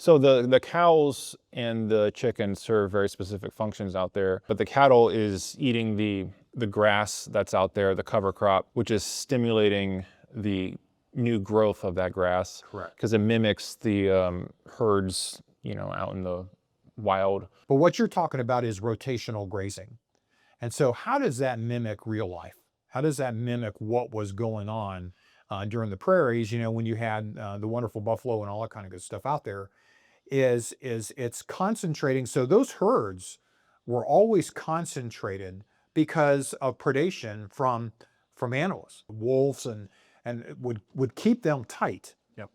So the cows and the chickens serve very specific functions out there, but the cattle is eating the grass that's out there, the cover crop, which is stimulating the new growth of that grass Correct. because it mimics the herds, out in the wild. But what you're talking about is rotational grazing. And so, how does that mimic real life? How does that mimic what was going on during the prairies? When you had the wonderful buffalo and all that kind of good stuff out there, is it's concentrating. So those herds were always concentrated because of predation from animals, wolves, and it would keep them tight. Yep.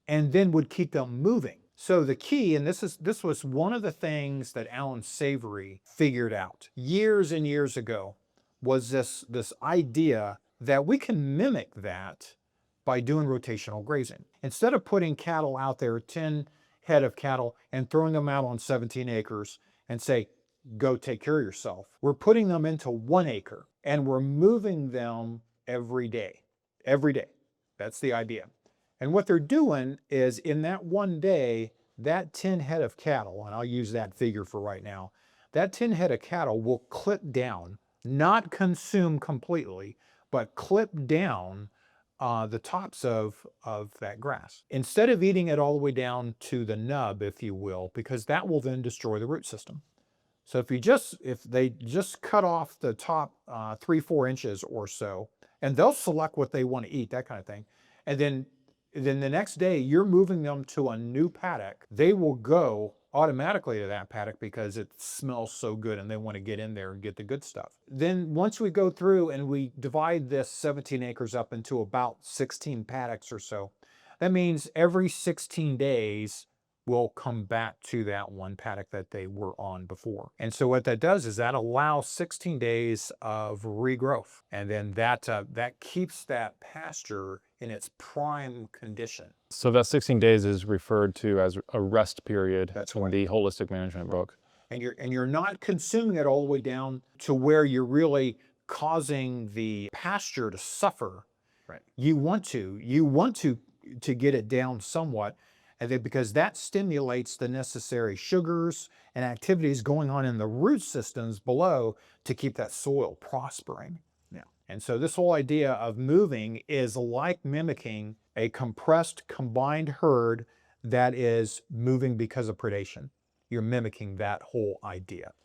And then would keep them moving. So the key, and this was one of the things that Alan Savory figured out years and years ago, was this idea that we can mimic that by doing rotational grazing. Instead of putting cattle out there, 10 head of cattle, and throwing them out on 17 acres and say, go take care of yourself, we're putting them into 1 acre and we're moving them every day. Every day. That's the idea. And what they're doing is in that one day, that 10 head of cattle, and I'll use that figure for right now, that 10 head of cattle will clip down, not consume completely, but clip down the tops of that grass. Instead of eating it all the way down to the nub, if you will, because that will then destroy the root system. So if they just cut off the top 3-4 inches or so, and they'll select what they want to eat, that kind of thing, and then the next day you're moving them to a new paddock, they will go automatically to that paddock because it smells so good and they want to get in there and get the good stuff. Then once we go through and we divide this 17 acres up into about 16 paddocks or so, that means every 16 days will come back to that one paddock that they were on before. And so what that does is that allows 16 days of regrowth. And then that keeps that pasture in its prime condition. So that 16 days is referred to as a rest period. That's in right. the holistic management book. And you're not consuming it all the way down to where you're really causing the pasture to suffer. Right. You want to get it down somewhat, and then because that stimulates the necessary sugars and activities going on in the root systems below to keep that soil prospering. Yeah. And so this whole idea of moving is like mimicking a compressed combined herd that is moving because of predation. You're mimicking that whole idea.